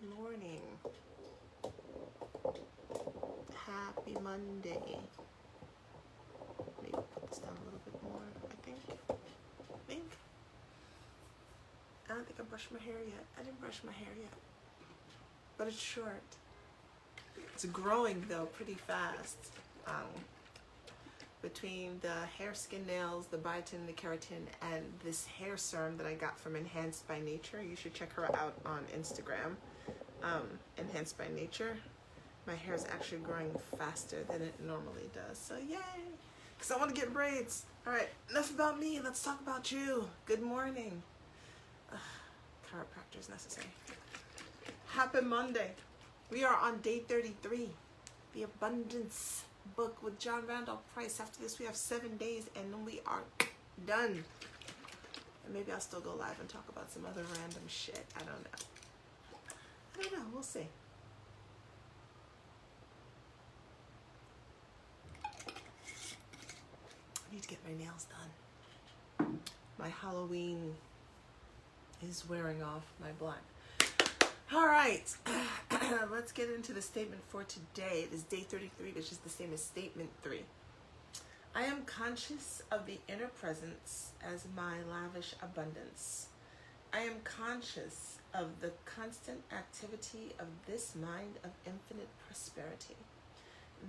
morning. Happy Monday. Maybe put this down a little bit more, I think. I don't think I brushed my hair yet. I didn't brush my hair yet. But it's short. It's growing though pretty fast. Between the hair, skin, nails, the biotin, the keratin, and this hair serum that I got from Enhanced by Nature. You should check her out on Instagram. Enhanced by Nature. My hair is actually growing faster than it normally does. So yay! Because I want to get braids. Alright, enough about me. Let's talk about you. Good morning. Chiropractor is necessary. Happy Monday. We are on day 33. The Abundance book with John Randolph Price. After this we have 7 days and then we are done. And maybe I'll still go live and talk about some other random shit. I don't know. We'll see. I need to get my nails done. My Halloween is wearing off my black. All right, let's get into the statement for today. It is day 33, which is the same as statement 3. I am conscious of the inner presence as my lavish abundance. I am conscious of the constant activity of this mind of infinite prosperity.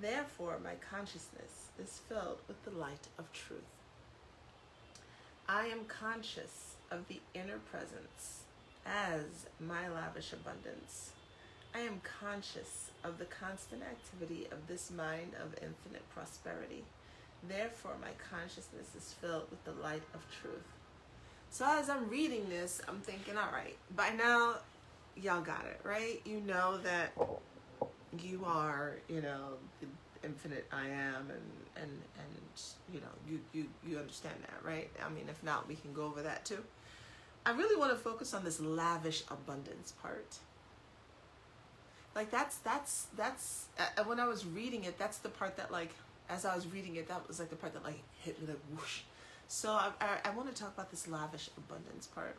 Therefore, my consciousness is filled with the light of truth. I am conscious of the inner presence as my lavish abundance. I am conscious of the constant activity of this mind of infinite prosperity. Therefore, my consciousness is filled with the light of truth. So as I'm reading this, I'm thinking, all right, by now, y'all got it, right? You know that you are, the infinite I am, and you understand that, right? I mean, if not, we can go over that too. I really want to focus on this lavish abundance part. Like that's when I was reading it, that's the part that, like, as I was reading it, that was like the part that like hit me like whoosh. So I want to talk about this lavish abundance part.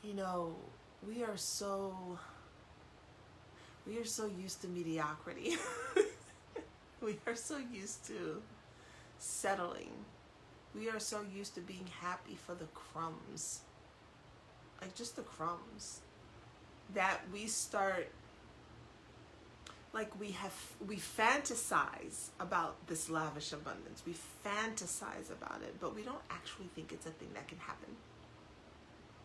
We are so used to mediocrity. We are so used to settling. We are so used to being happy for the crumbs, like just the crumbs, that we start, like we fantasize about this lavish abundance. We fantasize about it, but we don't actually think it's a thing that can happen.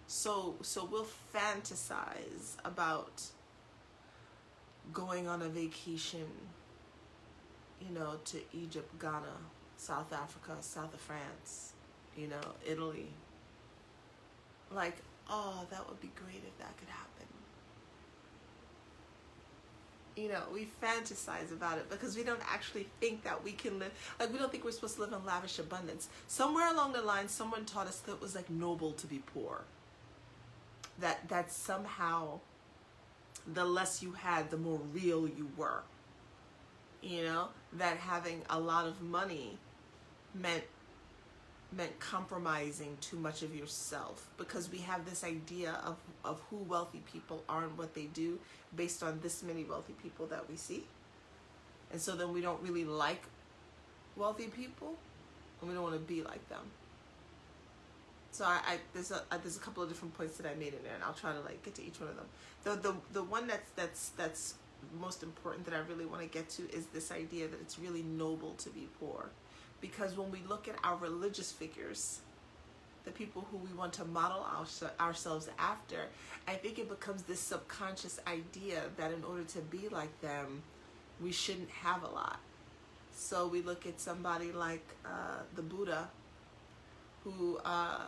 So we'll fantasize about going on a vacation, to Egypt, Ghana, South Africa, south of France, Italy. Like, oh, that would be great if that could happen. We fantasize about it because we don't actually think that we can live, like we don't think we're supposed to live in lavish abundance. Somewhere along the line, someone taught us that it was like noble to be poor. That somehow the less you had, the more real you were. That having a lot of money meant compromising too much of yourself, because we have this idea of who wealthy people are and what they do based on this many wealthy people that we see. And so then we don't really like wealthy people and we don't want to be like them. So there's a couple of different points that I made in there, and I'll try to like get to each one of them. The one that's most important that I really want to get to is this idea that it's really noble to be poor. Because when we look at our religious figures, the people who we want to model ourselves after, I think it becomes this subconscious idea that in order to be like them, we shouldn't have a lot. So we look at somebody like the Buddha, who I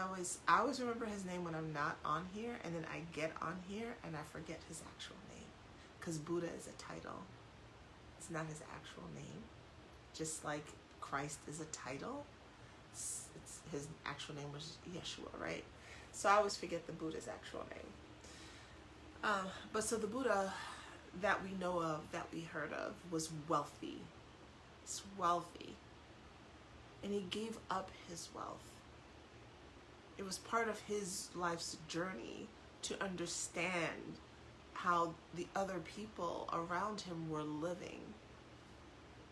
always remember his name when I'm not on here, and then I get on here and I forget his actual name, because Buddha is a title. It's not his actual name. Just like Christ is a title, his actual name was Yeshua, right? So I always forget the Buddha's actual name. But so the Buddha that we know of, that we heard of, was wealthy. He's wealthy. And he gave up his wealth. It was part of his life's journey to understand how the other people around him were living.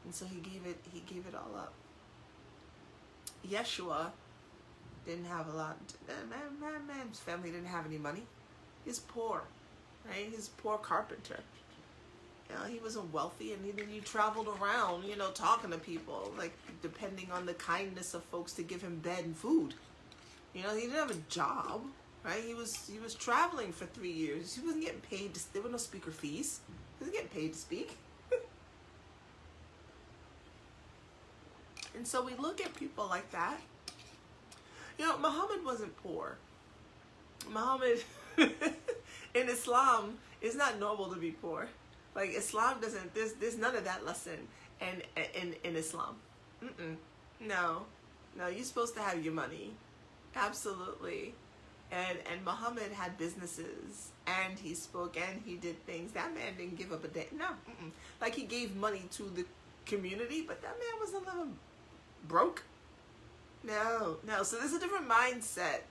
And so he gave it all up. Yeshua didn't have a lot. His family didn't have any money. He's poor, right? He's a poor carpenter. You know, he wasn't wealthy, and he traveled around, you know, talking to people, like depending on the kindness of folks to give him bed and food. You know, he didn't have a job, right? He was traveling for 3 years. He wasn't getting paid. There were no speaker fees. He wasn't getting paid to speak. And so we look at people like that. You know, Muhammad wasn't poor. Muhammad, in Islam, it's not normal to be poor. Like, Islam doesn't, there's none of that lesson in Islam. No, you're supposed to have your money. Absolutely. And Muhammad had businesses, and he spoke, and he did things. That man didn't give up a day. No. Like, he gave money to the community, but that man wasn't living broke. No. So there's a different mindset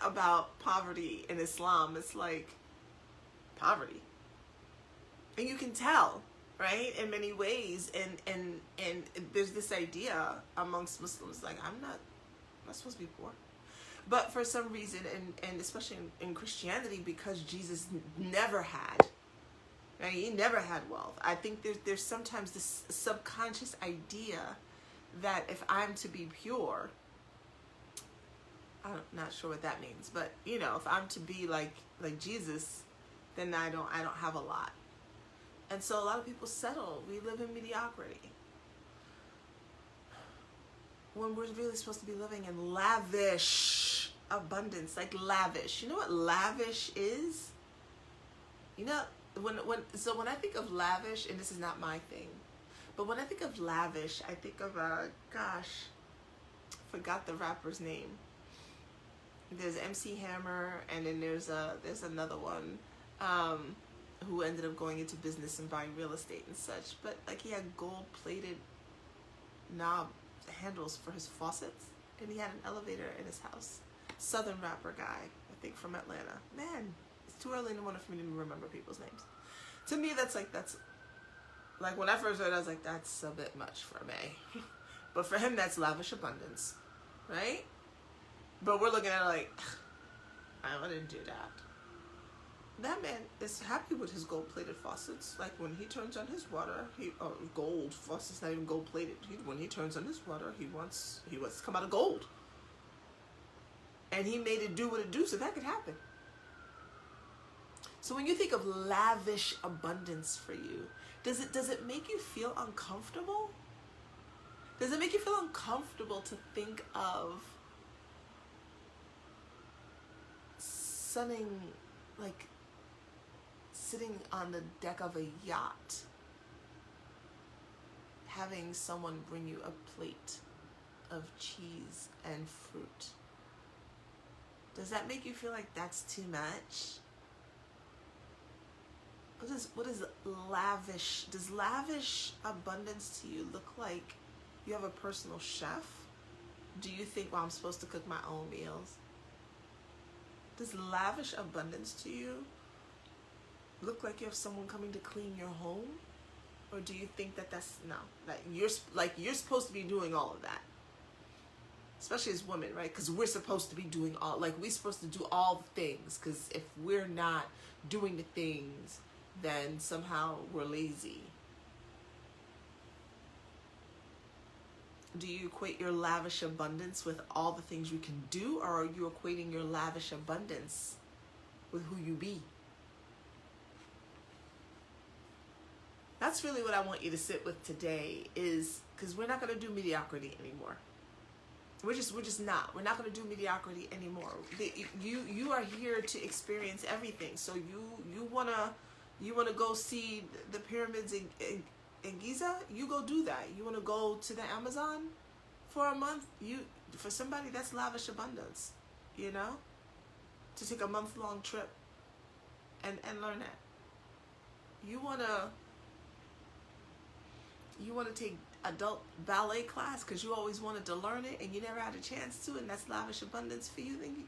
about poverty in Islam. It's like poverty. And you can tell, right, in many ways. And there's this idea amongst Muslims, like, I'm not supposed to be poor. But for some reason, and especially in Christianity, because Jesus never had, right, he never had wealth. I think there's sometimes this subconscious idea that if I'm to be pure, I'm not sure what that means, but you know, if I'm to be like Jesus, then I don't have a lot. And so a lot of people settle. We live in mediocrity when we're really supposed to be living in lavish abundance, like lavish. You know what lavish is? You know, when I think of lavish, and this is not my thing, but when I think of lavish, I think of forgot the rapper's name. There's MC Hammer, and then there's another one who ended up going into business and buying real estate and such. But like, he had gold-plated knob handles for his faucets, and he had an elevator in his house. Southern rapper guy, I think, from Atlanta. Man, it's too early in the morning for me to remember people's names. To me, that's like when I first heard it, I was like, that's a bit much for me. But for him, that's lavish abundance, right? But we're looking at it like, I wouldn't do that. That man is happy with his gold-plated faucets. Like, when he turns on his water, gold faucets, not even gold-plated. When he turns on his water, he wants to come out of gold. And he made it do what it do so that could happen. So when you think of lavish abundance for you, does it make you feel uncomfortable? Does it make you feel uncomfortable to think of sitting on the deck of a yacht, having someone bring you a plate of cheese and fruit? Does that make you feel like that's too much? What is lavish? Does lavish abundance to you look like you have a personal chef? Do you think, well, I'm supposed to cook my own meals? Does lavish abundance to you look like you have someone coming to clean your home? Or do you think that you're supposed to be doing all of that? Especially as women, right? Because we're supposed to be doing we're supposed to do all the things. Because if we're not doing the things, then somehow we're lazy. Do you equate your lavish abundance with all the things you can do, or are you equating your lavish abundance with who you be? That's really what I want you to sit with today, is because we're not going to do mediocrity anymore. We're just not. We're not going to do mediocrity anymore. You are here to experience everything. So you wanna go see the pyramids in Giza? You go do that. You wanna go to the Amazon for a month? For somebody, that's lavish abundance. You know, to take a month-long trip and learn that. You wanna take adult ballet class because you always wanted to learn it and you never had a chance to, and that's lavish abundance for you, then you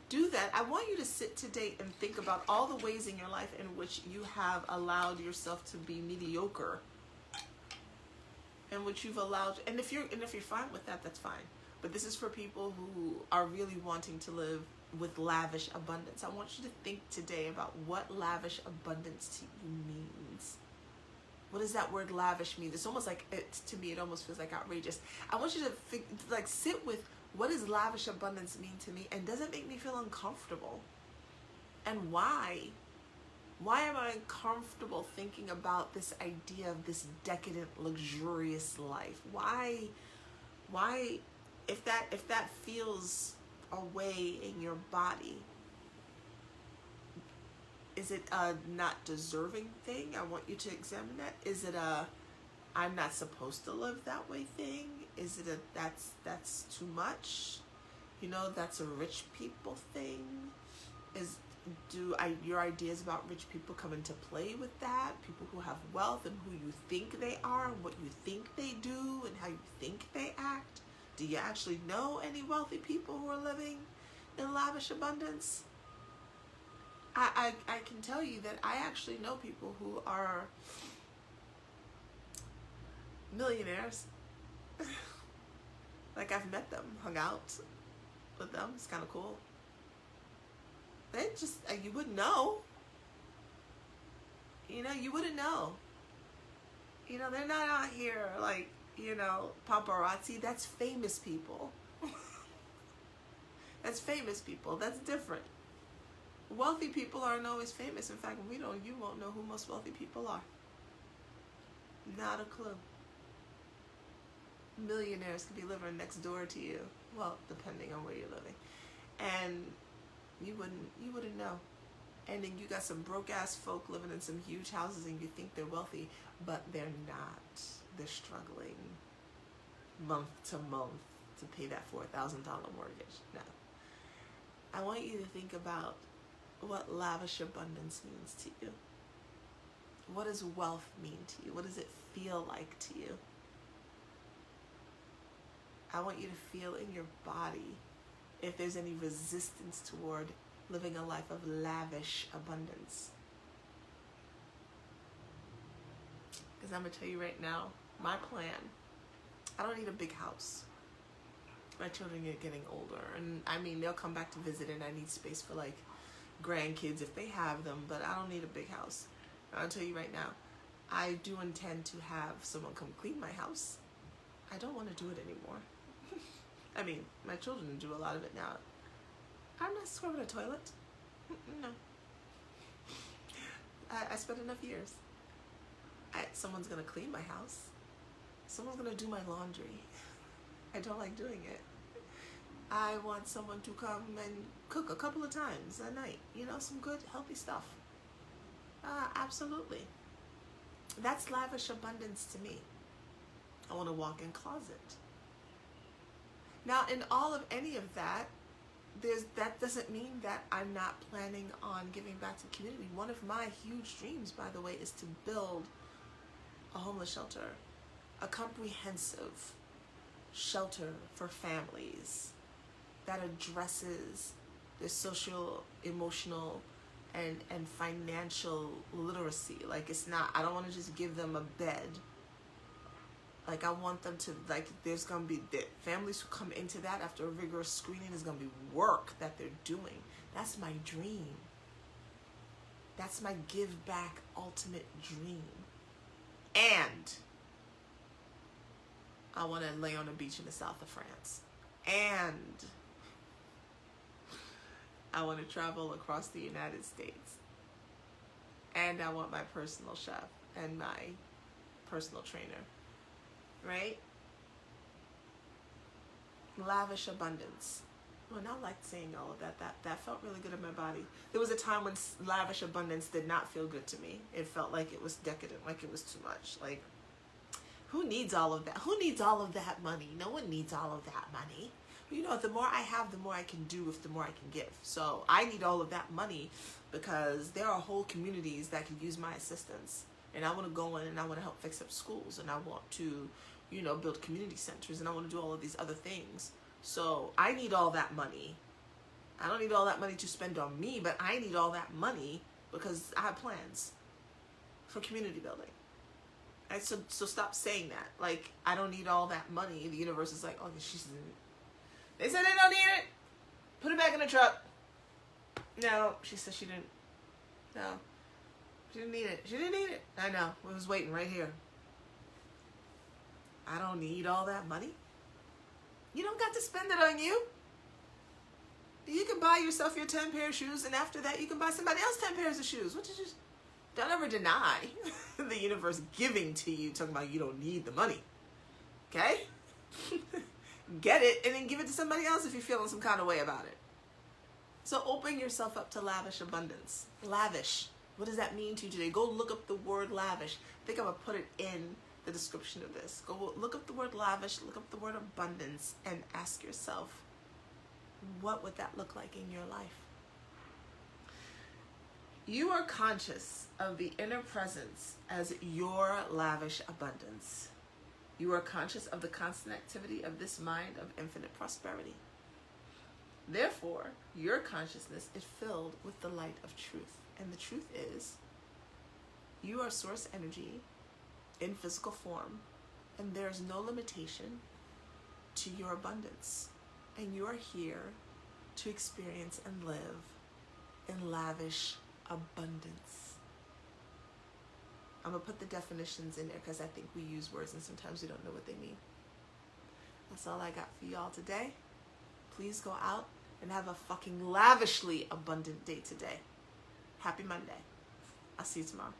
do that. that, I want you to sit today and think about all the ways in your life in which you have allowed yourself to be mediocre, and which you've allowed. And if you're fine with that, that's fine. But this is for people who are really wanting to live with lavish abundance. I want you to think today about what lavish abundance to you means. What does that word lavish mean? It's almost like, to me, it almost feels like outrageous. I want you to sit with, what does lavish abundance mean to me? And does it make me feel uncomfortable? And why? Why am I uncomfortable thinking about this idea of this decadent, luxurious life? Why, if that feels a way in your body, is it a not deserving thing? I want you to examine that. Is it a I'm not supposed to live that way thing? Is it a that's too much? That's a rich people thing? Your ideas about rich people come into play with that? People who have wealth and who you think they are and what you think they do and how you think they act? Do you actually know any wealthy people who are living in lavish abundance? I can tell you that I actually know people who are millionaires. Like, I've met them, hung out with them. It's kind of cool. They just, you wouldn't know. You wouldn't know. They're not out here like, paparazzi. That's famous people. That's famous people. That's different. Wealthy people aren't always famous. In fact, you won't know who most wealthy people are. Not a clue. Millionaires could be living next door to you. Well, depending on where you're living. And you wouldn't know. And then you got some broke ass folk living in some huge houses and you think they're wealthy, but they're not. They're struggling month to month to pay that $4,000 mortgage. No. I want you to think about what lavish abundance means to you. What does wealth mean to you? What does it feel like to you? I want you to feel in your body if there's any resistance toward living a life of lavish abundance. Because I'm going to tell you right now, my plan, I don't need a big house. My children are getting older, and they'll come back to visit, and I need space for like grandkids if they have them, but I don't need a big house. I'll tell you right now, I do intend to have someone come clean my house. I don't want to do it anymore. My children do a lot of it now. I'm not scrubbing a toilet. No. I spent enough years. Someone's going to clean my house. Someone's going to do my laundry. I don't like doing it. I want someone to come and cook a couple of times a night. Some good, healthy stuff. Absolutely. That's lavish abundance to me. I want a walk-in closet. Now, in all of any of that, that doesn't mean that I'm not planning on giving back to the community. One of my huge dreams, by the way, is to build a homeless shelter, a comprehensive shelter for families that addresses their social, emotional, and financial literacy. Like, I don't want to just give them a bed. Like, I want them to, there's going to be families who come into that after a rigorous screening. Is going to be work that they're doing. That's my dream. That's my give back ultimate dream. And I want to lay on a beach in the south of France. And I want to travel across the United States. And I want my personal chef and my personal trainer. Right? Lavish abundance. Well, I liked saying all of that. That felt really good in my body. There was a time when lavish abundance did not feel good to me. It felt like it was decadent, like it was too much. Like, who needs all of that? Who needs all of that money? No one needs all of that money. The more I have, the more I can do with the more I can give. So I need all of that money because there are whole communities that can use my assistance. And I want to go in and I want to help fix up schools. And I want to, build community centers. And I want to do all of these other things. So I need all that money. I don't need all that money to spend on me, but I need all that money because I have plans for community building. Right? So stop saying that. Like, I don't need all that money. The universe is like, oh, they said they don't need it. Put it back in the truck. No, she said she didn't. No, she didn't need it. She didn't need it. I know. I was waiting right here. I don't need all that money. You don't got to spend it on you. You can buy yourself your 10 pair of shoes, and after that, you can buy somebody else 10 pairs of shoes. What did you? Don't ever deny the universe giving to you, talking about you don't need the money. Okay? Get it, and then give it to somebody else if you're feeling some kind of way about it. So open yourself up to lavish abundance. Lavish. What does that mean to you today? Go look up the word lavish. I think I'm going to put it in the description of this. Go look up the word lavish, look up the word abundance, and ask yourself, what would that look like in your life? You are conscious of the inner presence as your lavish abundance. You are conscious of the constant activity of this mind of infinite prosperity. Therefore, your consciousness is filled with the light of truth. And the truth is, you are source energy in physical form, and there is no limitation to your abundance. And you are here to experience and live in lavish abundance. I'm going to put the definitions in there because I think we use words and sometimes we don't know what they mean. That's all I got for y'all today. Please go out and have a fucking lavishly abundant day today. Happy Monday. I'll see you tomorrow.